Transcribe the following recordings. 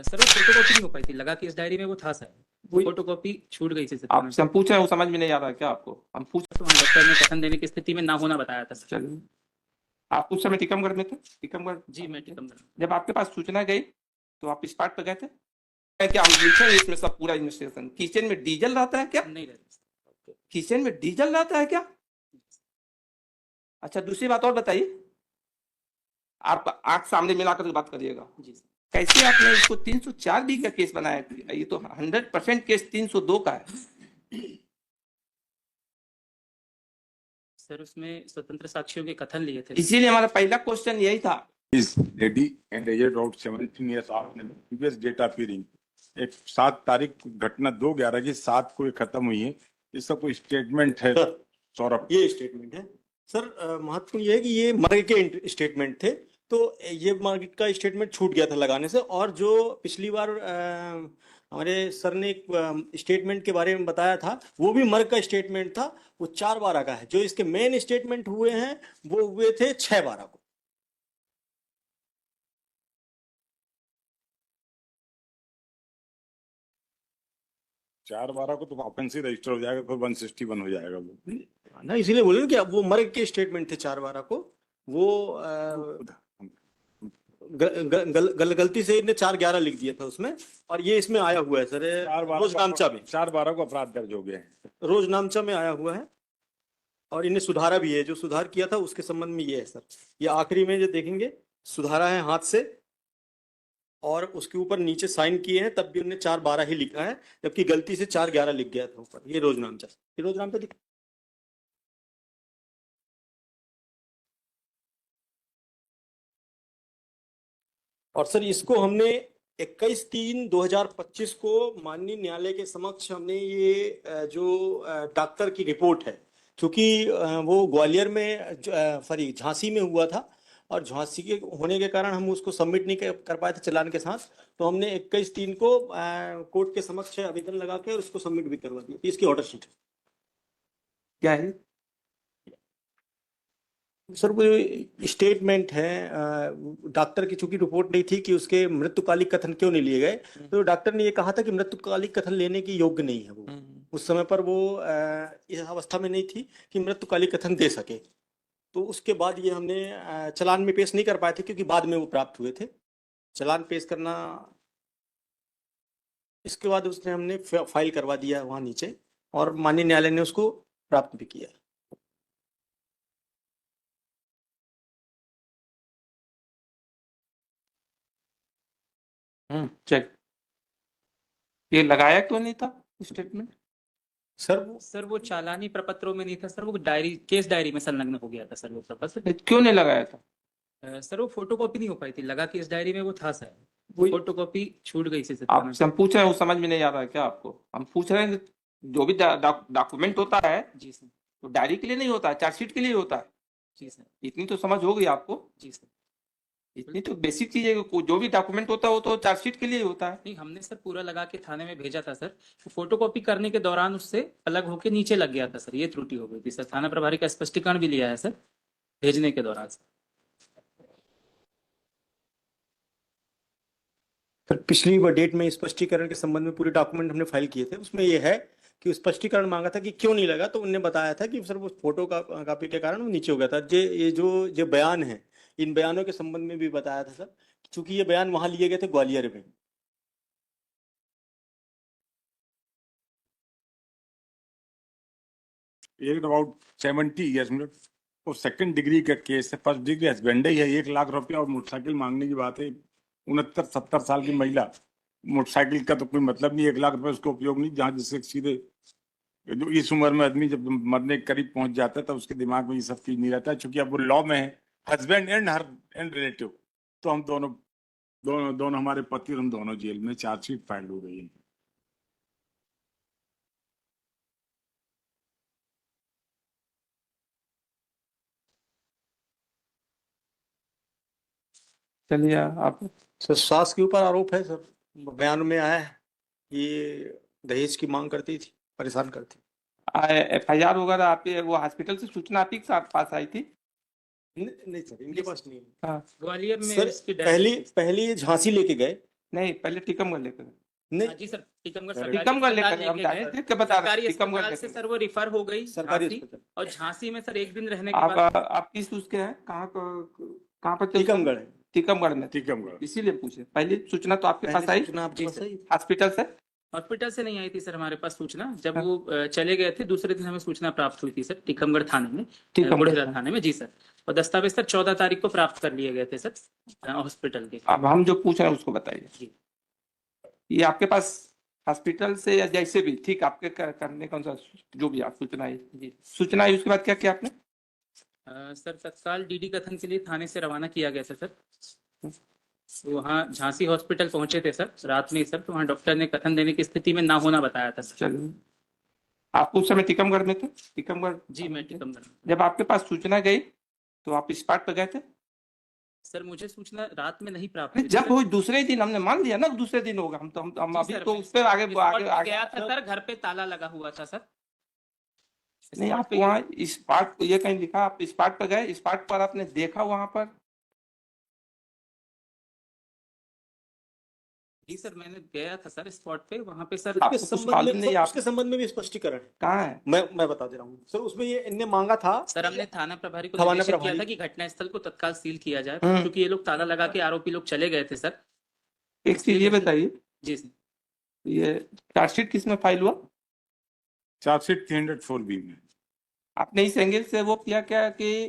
Sir वो photocopy नहीं हो पाई थी, लगा कि इस डायरी में वो था सर, वो फोटोकॉपी छूट गई थी सर। आपसे हम पूछ रहे हैं, वो समझ में नहीं आ रहा है क्या आपको? हम पूछ तो हम दफ्तर में कथन देने की स्थिति में ना होना बताया था सर। चलिए, आप उस समय टीकमगढ़ में थे? टीकमगढ़ जी मैं टीकमगढ़। जब आपके पास सूचना गई तो आप स्पॉट पर गए थे क्या? हम पूछे इसमें सब पूरा इन्वेस्टिगेशन। किचन में डीजल रहता है क्या? नहीं रहती सर। किचन में डीजल रहता है क्या? अच्छा, दूसरी बात और बताइए, आप आंख सामने मिलाकर बात करिएगा। जी सर। कैसे आपने इसको 304 बी का केस बनाया? ये तो 100% केस 302 का है। सर उसमें स्वतंत्र साक्षियों के कथन लिए थे। इसीलिए हमारा पहला क्वेश्चन यही था। Is lady and aged out 17 years after the previous date appearing. एक 7 तारीख घटना 2/11 की 7 को ये खत्म हुई है। इसका कोई स्टेटमेंट है सौरभ? ये स्टेटमेंट है सर। महत्वपूर्ण ये है कि ये मर्ग के स्टेटमेंट थे, तो ये मर्ग का स्टेटमेंट छूट गया था लगाने से। और जो पिछली बार हमारे सर ने एक स्टेटमेंट के बारे में बताया था, वो भी मर्ग का स्टेटमेंट था। वो 4/12 का है। जो इसके मेन स्टेटमेंट हुए हैं वो हुए थे 6/12 को। 4/12 को तो ऑफेंसिव रजिस्टर हो जाएगा, फिर 161 हो जाएगा वो ना, इसीलिए बोले ना कि अब वो मर्ग के स्टेटमेंट थे 4/12 को। वो गलती से इन्हें 4/11 लिख दिया था उसमें, और ये इसमें आया हुआ है सर। रोजनामचा में 4/12 को अपराध दर्ज हो गया है। रोजनामचा में आया हुआ है, और इन्हें सुधारा भी है। जो सुधार किया था उसके संबंध में ये है सर। ये आखिरी में जो देखेंगे, सुधारा है हाथ से, और उसके ऊपर नीचे साइन किए हैं, तब भी उन्होंने 4/12 ही लिखा है, जबकि गलती से 4/11 लिख गया था ऊपर। ये रोजनामचा दिखा। और सर इसको हमने 21/3/2025 को माननीय न्यायालय के समक्ष हमने ये जो डॉक्टर की रिपोर्ट है, क्योंकि वो ग्वालियर में सॉरी झांसी में हुआ था, और झांसी के होने के कारण हम उसको सबमिट नहीं कर पाए थे चालान के साथ। तो हमने 21/3 को कोर्ट के समक्ष आवेदन लगा के और उसको सबमिट भी करवा दिया। इसकी ऑर्डर शीट क्या है सर? वो स्टेटमेंट है डॉक्टर की, चूंकि रिपोर्ट नहीं थी कि उसके मृत्युकालिक कथन क्यों नहीं लिए गए, तो डॉक्टर ने ये कहा था कि मृत्युकालिक कथन लेने की योग्य नहीं है वो। उस समय पर वो इस अवस्था में नहीं थी कि मृत्युकालिक कथन दे सके। तो उसके बाद ये हमने चालान में पेश नहीं कर पाए थे, क्योंकि बाद में वो प्राप्त हुए थे। चालान पेश करना, इसके बाद उसने हमने फाइल करवा दिया वहाँ नीचे, और माननीय न्यायालय ने उसको प्राप्त भी किया। चेक। ये लगाया क्यों नहीं था स्टेटमेंट? सर वो चालानी प्रपत्रों में नहीं था सर, वो डायरी, केस डायरी में संलग्न हो गया था सर वो प्रपत्र। क्यों नहीं लगाया था? सर वो फोटोकॉपी नहीं हो पाई थी, लगा कि इस डायरी में वो था सर, वो फोटोकॉपी छूट गई थी सर। आपसे हम पूछ रहे हैं, वो समझ में नहीं आ रहा है क्या आपको? हम पूछ रहे हैं, जो भी डॉक्यूमेंट होता है जी सर। तो डायरी के लिए नहीं होता है, चार्जशीट के लिए होता है। जी सर। इतनी तो समझ होगी आपको। जी सर। इतनी तो बेसिक चीज है, जो भी डॉक्यूमेंट होता है वो तो चार्जशीट के लिए होता है। नहीं, हमने सर पूरा लगा के थाने में भेजा था सर। फोटोकॉपी करने के दौरान उससे अलग होके नीचे लग गया था सर, ये त्रुटि हो गई थी सर। थाना प्रभारी का स्पष्टीकरण भी लिया है सर भेजने के दौरान सर। फिर पिछली डेट में स्पष्टीकरण के संबंध में पूरे डॉक्यूमेंट हमने फाइल किए थे। उसमें ये है कि स्पष्टीकरण मांगा था कि क्यों नहीं लगा, तो उन्होंने बताया था कि सर वो फोटो का कॉपी के कारण वो नीचे हो गया था। ये जो बयान है, इन बयानों के संबंध में भी बताया था सर, क्योंकि ये बयान वहां लिए गए थे ग्वालियर में। एक अबाउट 70 ईयर्स में वो सेकंड डिग्री का केस है, फर्स्ट डिग्री हस्बैंड ही है। 1 लाख रुपया और मोटरसाइकिल मांगने की बात है। 69-70 साल की महिला, मोटरसाइकिल का तो कोई मतलब नहीं, 1 लाख रुपए उसका उपयोग नहीं। जहाँ जिससे सीधे जो इस उम्र में आदमी जब मरने के करीब पहुंच जाता है तो उसके दिमाग में ये सब चीज नहीं रहता है। चूंकि अब वो लॉ में है, husband and her and relative, तो हम दोनों दोनों दोनों हमारे पति और हम दोनों जेल में। चार्जशीट फाइल हो गई है। चलिए आप। सर सास के ऊपर आरोप है सर, बयान में आया है। ये दहेज की मांग करती थी, परेशान करती। FIR वगैरह आपके वो हॉस्पिटल से सूचना आपके साथ पास आई थी? नहीं सर, इनके पास नहीं है। हाँ। ग्वालियर में सर इसकी पहली झांसी लेके गए, नहीं, पहले टीकमगढ़ लेकर गए। नहीं हाँ जी सर, टीकमगढ़ अरे, सरकारी टीकमगढ़ अस्पताल लेकर हम लेके जाए गए। थे, क्या बता रहे सरकारी हैं? टीकमगढ़ अस्पताल से लेकर सर वो रिफर हो गई सरकारी झांसी, अस्पताल और झांसी में सर एक दिन रहने के आप बाद आप किस उसके हैं, कहाँ पर चलते हैं? टीकमगढ़ है। टीकमगढ़ में। टीकमगढ़। इसीलिए पूछे, पहले सूचना तो आपके पास आई सूचना आपके जी पास सर। आई? हॉस्पिटल से? हॉस्पिटल से नहीं आई थी सर हमारे पास सूचना। जब हाँ। वो चले गए थे दूसरे दिन हमें सूचना प्राप्त हुई थी सर टीकमगढ़ थाने में, टीकमगढ़ बुढ़ेरा थाने। थाने में जी सर। और दस्तावेज सर 14 तारीख को प्राप्त कर लिए गए थे सर हॉस्पिटल के। अब हम जो पूछ रहे हैं उसको बताइए। जी। ये आपके पास हॉस्पिटल से या जैसे भी ठीक आपके करने का अनुसार जो भी आप सूचना आई, जी सूचना आई उसके बाद क्या किया आपने? सर तत्काल डीडी कथन के लिए थाने से रवाना किया गया था सर। तो वहाँ झांसी हॉस्पिटल पहुंचे थे सर रात में ही सर, तो वहाँ डॉक्टर ने कथन देने की स्थिति में ना होना बताया था सर। चलिए, आप उस समय टीकमगढ़ में थे? टीकमगढ़। जी मैं टीकमगढ़। जब आपके पास सूचना गई तो आप स्पॉट पर गए थे? सर मुझे सूचना रात में नहीं प्राप्त अरे हुई थी जब सर। वो दूसरे दिन हमने मान लिया ना, दूसरे दिन होगा, हम जी अभी सर, तो मैं उस पर आगे स्पॉट आगे पे आगे गया था सर, घर पे ताला लगा हुआ था सर। नहीं, स्पॉट आप पे वहाँ स्पॉट ये कहीं लिखा, आप स्पॉट पर गए, स्पॉट पर आपने देखा वहां पर? जी सर मैंने गया था सर स्पॉट पे, वहाँ पे सर आपको उसके कुछ संबंध मालूम में नहीं? सर, आप उसके संबंध में भी स्पष्टीकरण है। कहाँ है? मैं बता दे रहा हूँ सर। उसमें ये इनने मांगा था सर हमने थाना प्रभारी को थाना निर्देशित किया प्रभारी- था कि घटनास्थल को तत्काल सील किया जाए, हम्म। क्योंकि ये लोग ताला लगा के आरोपी लोग चले गए थे सर। एक चीज ये बताइए, जी सर। ये चार्जशीट किस में फाइल हुआ? चार्जशीट 304B में। आपने इस एंगल से वो किया क्या कि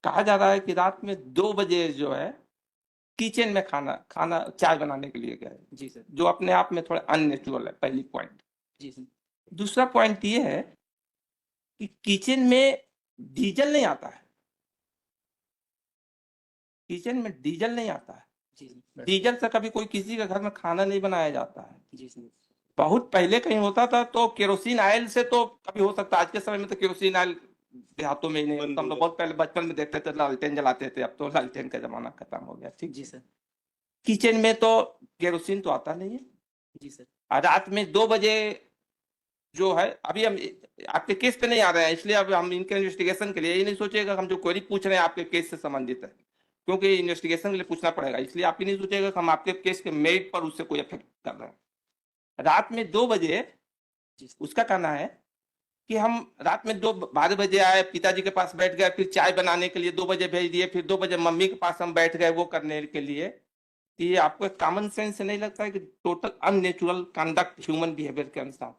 कहा जा रहा है कि रात में 2 बजे जो है किचन में खाना चाय बनाने के लिए गए, जी सर। जो अपने आप में थोड़ा अननेचुरल है, पहली पॉइंट। जी सर। दूसरा पॉइंट ये है कि किचन में डीजल नहीं आता है, किचन में डीजल नहीं आता है। जी सर। डीजल से कभी कोई किसी के घर में खाना नहीं बनाया जाता है। जी सर। बहुत पहले कहीं होता था तो केरोसिन ऑयल से तो कभी हो सकता है, आज के समय में तो केरोसिन ऑयल देहातों में ही नहीं होता। हम लोग बहुत पहले बचपन में देखते थे लालटेन जलाते थे, अब तो लालटेन का जमाना खत्म हो गया। ठीक, जी सर। किचन में तो केरोसिन तो आता नहीं है। जी सर। और रात में 2 बजे जो है, अभी हम आपके केस पे नहीं आ रहे हैं, इसलिए अब हम इनके इन्वेस्टिगेशन के लिए ये नहीं सोचेगा हम जो क्वेरी पूछ रहे हैं आपके केस से संबंधित है, क्योंकि इन्वेस्टिगेशन के लिए पूछना पड़ेगा, इसलिए आप ही नहीं सोचेगा कि हम आपके केस के मेरिट पर उससे कोई इफेक्ट कर रहे हैं। रात में 2 बजे जी सर। उसका कहना है कि हम रात में 12 बजे आए, पिताजी के पास बैठ गए, फिर चाय बनाने के लिए 2 बजे भेज दिए, फिर 2 बजे मम्मी के पास हम बैठ गए वो करने के लिए। ये आपको एक कॉमन सेंस नहीं लगता है कि total unnatural conduct human behaviour के अनुसार?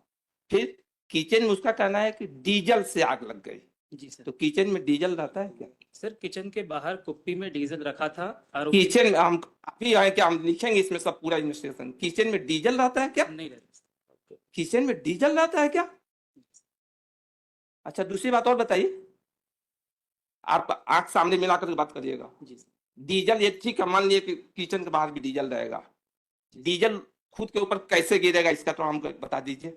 फिर किचन में उसका कहना है कि डीजल से आग लग गई। जी सर। तो किचन में डीजल रहता है क्या? सर किचन के बाहर कुप्पी में डीजल रखा था आरोपी। किचन में हम अभी आए क्या, हम लिखेंगे इसमें सब पूरा इन्वेस्टिगेशन। किचन में डीजल रहता है क्या? नहीं रहता सर। किचन में डीजल रहता है क्या? अच्छा, दूसरी बात और बताइए, आप आंख सामने मिलाकर के बात करिएगा। जी सर। डीजल ये ठीक है, मान लिए कि किचन के बाहर भी डीजल रहेगा, डीजल खुद के ऊपर कैसे गिरेगा इसका तो हमको बता दीजिए।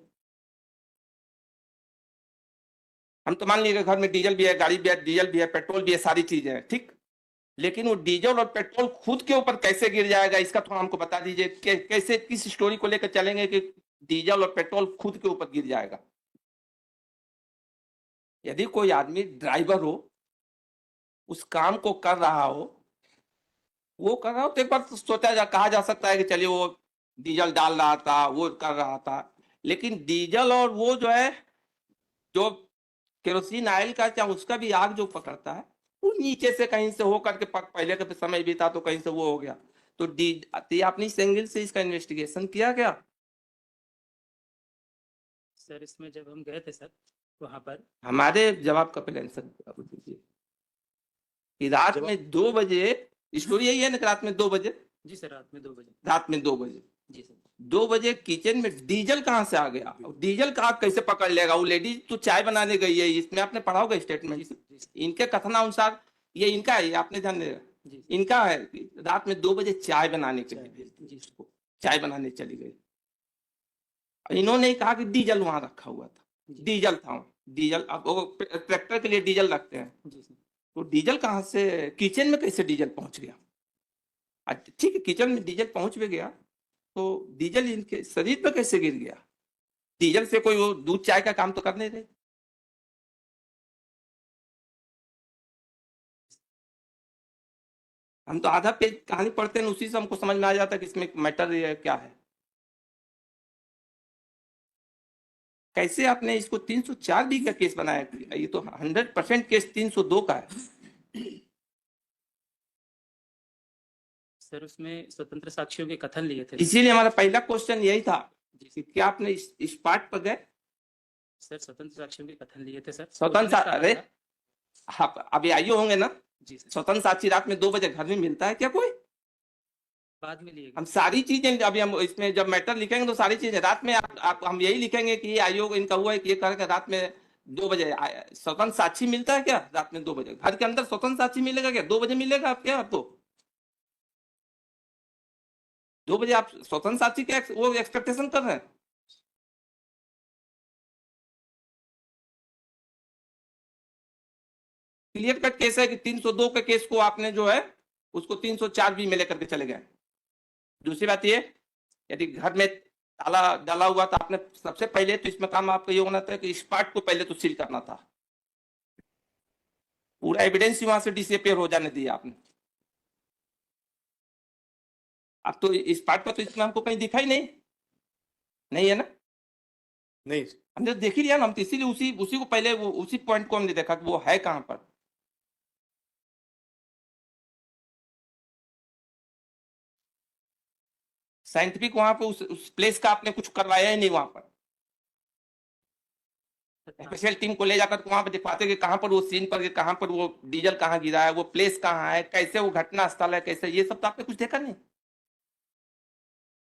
हम तो मान लिए कि घर में डीजल भी है, गाड़ी भी है, डीजल भी है, पेट्रोल भी है, सारी चीजें हैं, ठीक, लेकिन वो डीजल और पेट्रोल खुद के ऊपर कैसे गिर जाएगा इसका थोड़ा हमको बता दीजिए। कैसे, किस स्टोरी को लेकर चलेंगे कि डीजल और पेट्रोल खुद के ऊपर गिर जाएगा? यदि कोई आदमी ड्राइवर हो, उस काम को कर रहा हो, वो कर रहा हो तो एक बार कहा जा सकता है कि चलिए वो डीजल डाल रहा था, वो कर रहा था, लेकिन डीजल और वो जो है जो केरोसिन ऑयल का क्या उसका भी आग जो पकड़ता है वो नीचे से कहीं से होकर के पहले का समय भी था तो कहीं से वो हो गया। तो आपने इस एंगल से इसका इन्वेस्टिगेशन किया क्या? सर इसमें जब हम गए थे सर वहां पर, हमारे जवाब का पहले आंसर दीजिए कि रात में 2 बजे, स्टोरी यही है ना कि रात में 2 बजे? जी सर रात में 2 बजे। रात में 2 बजे, जी सर। 2 बजे किचन में डीजल कहाँ से आ गया? डीजल का आग कैसे पकड़ लेगा? वो लेडीज तो चाय बनाने गई है, इसमें आपने पढ़ा होगा जी स्टेटमेंट। सर। जी सर। इनके कथनानुसार ये इनका है, ये आपने ध्यान देगा, जी सर। इनका है कि रात में 2 बजे चाय बनाने के लिए भेज दी जी उसको, चाय बनाने चली गई। इन्होंने कहा कि डीजल वहां रखा हुआ था, जी। डीजल था, डीजल अब वो ट्रैक्टर के लिए डीजल रखते हैं, जी सर। तो डीजल कहाँ से किचन में कैसे डीजल पहुंच गया? अच्छा ठीक है, किचन में डीजल पहुंच भी गया तो डीजल इनके शरीर पे कैसे गिर गया? डीजल से कोई वो दूध चाय का काम तो कर नहीं रहे। हम तो आधा पेज कहानी पढ़ते हैं, उसी से हमको समझ में आ जाता है कि इसमें मैटर क्या है। कैसे आपने इसको 304 बी का केस बनाया? ये तो 100% केस 302 का है। सर उसमें स्वतंत्र साक्षियों के कथन लिए थे। इसीलिए हमारा पहला क्वेश्चन यही था कि क्या आपने इस पार्ट पर गए? सर स्वतंत्र साक्षियों के कथन लिए थे सर। स्वतंत्र उन्होंने कहा अरे था- आप अभी आइए होंगे ना, जी सर, स्वतंत्र साक्षी रात में 2 बजे घर में मिलता है क्या कोई? बाद में लिए गए। हम सारी चीजें अभी हम इसमें जब मैटर लिखेंगे तो सारी चीजें रात में आप हम यही लिखेंगे कि ये आयोग इनका हुआ है कि ये करके रात में 2 बजे स्वतंत्र साक्षी मिलता है क्या? रात में 2 बजे घर के अंदर स्वतंत्र साक्षी मिलेगा क्या? 2 बजे मिलेगा आप क्या? आपको 2 बजे आप स्वतंत्र साक्षी के वो एक्सपेक्टेशन कर रहे हैं? क्लियर कट केस है कि 302 के केस को आपने जो है उसको 304 बी में लेकर के चले गए। दूसरी बात ये, यदि घर में ताला डाला हुआ था, आपने सबसे पहले तो इसमें काम आपका ये होना था कि इस पार्ट को पहले तो सील करना था। पूरा एविडेंस ही वहां से डिसअपियर हो जाने दिया आपने। अब तो इस पार्ट पर तो इसमें हमको कहीं दिखाई नहीं है ना? नहीं हमने देख ही लिया ना, हम तो इसीलिए उसी को पहले उसी पॉइंट को हमने देखा कि वो है कहां पर। साइंटिफिक वहां पे उस प्लेस का आपने कुछ करवाया ही नहीं वहां पर। स्पेशल टीम को ले जाकर वहां पर दिखाते कि कहां पर वो सीन पर, कहां पर वो डीजल कहां गिरा है, वो प्लेस कहां है, कैसे वो घटना स्थल है, कैसे, ये सब तो आपने कुछ देखा नहीं।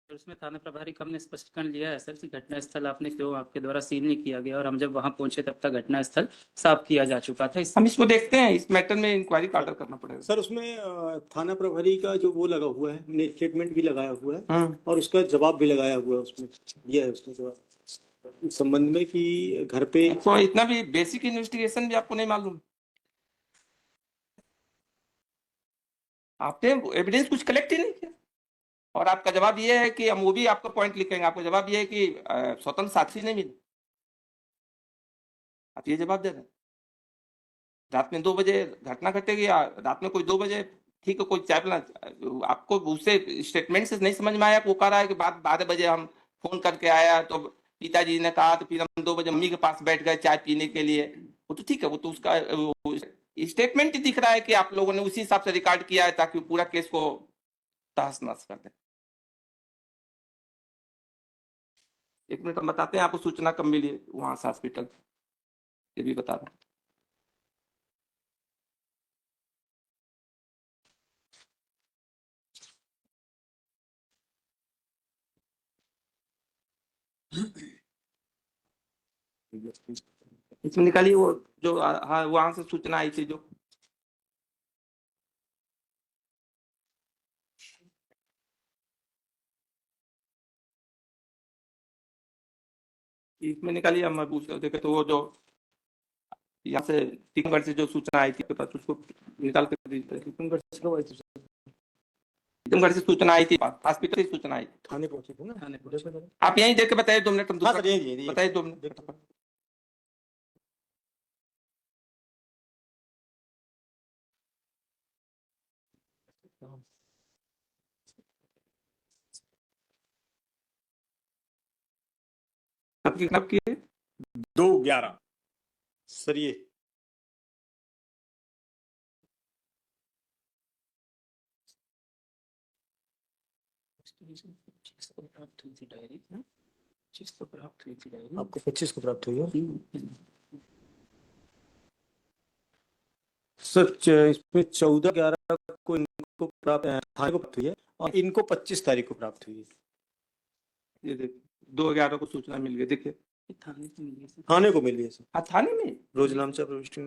सर उसमें थाना प्रभारी कम ने स्पष्टीकरण लिया है सर कि घटना स्थल आपने क्यों आपके द्वारा सील नहीं किया गया, और हम जब वहां पहुंचे तब तक घटना स्थल साफ किया जा चुका था। हम इसको देखते हैं, इस मैटर में इंक्वायरी का ऑर्डर करना पड़ेगा। सर, उसमें थाना प्रभारी का जो वो लगा हुआ है, स्टेटमेंट भी लगाया हुआ है हम्म। और उसका जवाब भी लगाया हुआ है, उसमें दिया है उसमें जवाब इस संबंध में कि घर पे तो इतना भी बेसिक इन्वेस्टिगेशन भी आपको नहीं मालूम? आपने एविडेंस कुछ कलेक्ट ही नहीं किया, और आपका जवाब ये है कि हम वो भी आपका पॉइंट लिखेंगे, आपका जवाब ये है कि स्वतंत्र साक्षी नहीं मिले। आप ये जवाब दे रहे हैं। रात में 2 बजे घटना घटेगी, या रात में कोई 2 बजे, ठीक है, कोई चाय पिला, आपको उससे स्टेटमेंट से नहीं समझ में आया? वो कह रहा है कि 12 बजे हम फोन करके आया तो पिताजी ने कहा, तो फिर हम 2 बजे मम्मी के पास बैठ गए चाय पीने के लिए। वो तो ठीक है, वो तो उसका स्टेटमेंट ही दिख रहा है कि आप लोगों ने उसी हिसाब से रिकॉर्ड किया है ताकि पूरा केस को तहस नहस कर दे। 1 मिनट हम बताते हैं आपको सूचना कब मिली वहां से हॉस्पिटल, ये भी बता दें। इसमें निकालिए वो जो हाँ वहां से सूचना आई थी जो। इसमें निकालिए, हम पूछ देखे तो वो जो यहाँ से टीकमगढ़ से जो सूचना आई थी उसको निकाल कर दीजिए। टीकमगढ़ से कब आई थी? टीकमगढ़ से सूचना आई थी, हॉस्पिटल से सूचना आई थी। थाने पहुंचे थे ना? थाने पहुंचे। आप यहीं देख के बताइए 2 मिनट, हम हाँ दूसरा सर, ये बताइए 2 मिनट। आपकी कब की है? 2/11 सर ये आपको 25 को प्राप्त हुई है सर। इसमें 14/11 को इनको प्राप्त थाने को प्राप्त हुई है और इनको 25 तारीख को प्राप्त हुई है। ये देखिए 2/11 को सूचना मिल गई, देखिए थाने को मिली है सर। थाने को मिली है सर। हाँ थाने में, रोजनामचा प्रविष्टि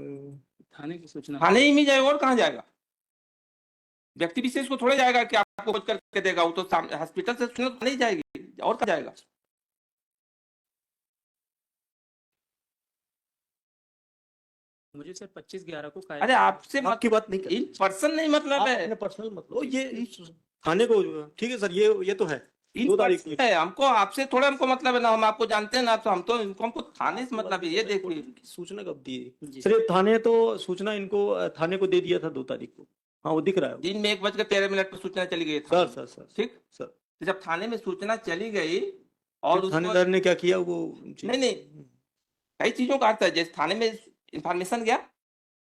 थाने की सूचना थाने ही में जाएगा और कहाँ जाएगा? व्यक्ति विशेष को थोड़े जाएगा कि आपको खोज करके देगा, वो तो हॉस्पिटल से सूचना नहीं जाएगी, और कहाँ जाएगा? मुझे सर 25/11 को अरे आपसे आपकी बात नहीं कर इन पर्सन नहीं मतलब है, अपने पर्सनल मतलब ये थाने को, ठीक है सर, ये तो है इन 2 तारीख पर्सन है। हमको आपसे थोड़ा हमको मतलब है ना, हम आपको जानते हैं ना, तो हमको थाने से मतलब है। ये देखिए सूचना कब दी जी सर? ये थाने तो सूचना इनको थाने को दे दिया था 2 तारीख को। हाँ वो दिख रहा है। दिन में 1:13 पर सूचना चली गई सर था। सर ठीक, सर तो जब थाने में सूचना चली गई और फिर उसको थानेदार ने क्या किया वो जी। नहीं कई चीजों का अर्थ है, जैसे थाने में इंफॉर्मेशन गया,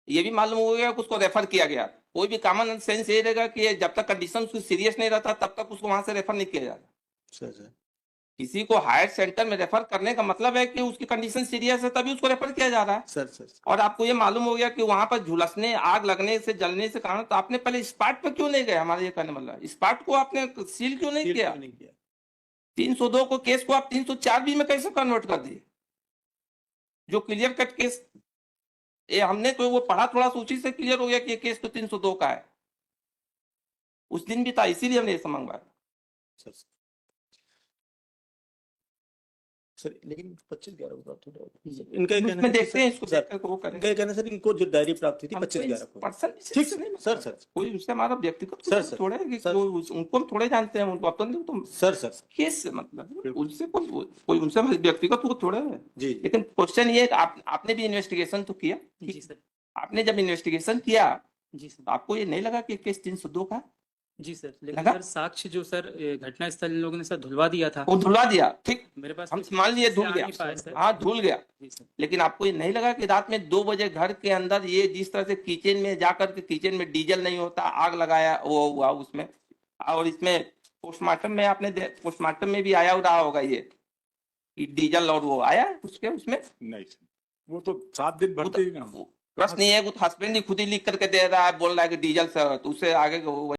ये भी मालूम हो गया कि उसको रेफर किया गया। कोई भी कॉमन सेंस ये रहेगा कि जब तक कंडीशन उसकी सीरियस नहीं रहता तब तक उसको वहां से रेफर नहीं किया जाता। सर सर किसी को हायर सेंटर में रेफर करने का मतलब है कि उसकी कंडीशन सीरियस है, तभी उसको रेफर किया जा रहा है। सर सर और आपको ये मालूम हो गया कि वहां पर झुलसने, आग लगने से, जलने से कारण, तो आपने पहले स्पॉट पर क्यों नहीं गए? हमारा ये कहने मतलब स्पॉट को आपने सील क्यों नहीं किया? नहीं किया। 302 को केस को आप 304 में कैसे कन्वर्ट कर दिए, जो क्लियर कट केस? ये हमने तो वो पढ़ा, थोड़ा सा उसी से क्लियर हो गया कि ये केस तो 302 का है। उस दिन भी था, इसीलिए हमने ये मंगवाया। सर सर लेकिन 25/11 को प्राप्त हो इनका ये कहना उसमें है कि देखते हैं, इसको सर, देख कर वो इनका करेंगे। ये कहना है सर इनको जो डायरी प्राप्त हुई थी 25/11 को। पर्सन ठीक सर सर कोई उससे हमारा व्यक्तिगत सर, सर, थोड़े है कि सर। उनको हम थोड़े जानते हैं, उनको अपन तुम सर सर केस से मतलब बिल्कुल। उनसे कोई उनसे हमारे व्यक्तिगत वो थोड़े है। जी लेकिन क्वेश्चन ये है कि आपने भी इन्वेस्टिगेशन तो किया। जी सर। आपने जब इन्वेस्टिगेशन किया जी सर। तो आपको ये नहीं लगा कि केस 302 का है? जी सर, लेकिन लगा? सर साक्ष्य जो सर घटना स्थल इन लोगों ने सर धुलवा दिया था। वो धुलवा दिया, ठीक, मेरे पास हम तो मान लिए से धुल आ गया। नहीं पाया सर। हाँ धुल गया, जी सर। लेकिन आपको ये नहीं लगा कि रात में 2 बजे घर के अंदर ये जिस तरह से किचन में जाकर के, किचन में डीजल नहीं होता, आग लगाया वो हुआ उसमें? और इसमें पोस्टमार्टम में आपने पोस्टमार्टम में भी आया रहा होगा ये कि डीजल और वो आया उसके उसमें। नहीं सर, वो तो 7 दिन भरते ही ना। प्रश्न ये है, हस्बैंड ही खुद ही लिख करके दे रहा है, बोल रहा है कि डीजल से, तो उससे आगे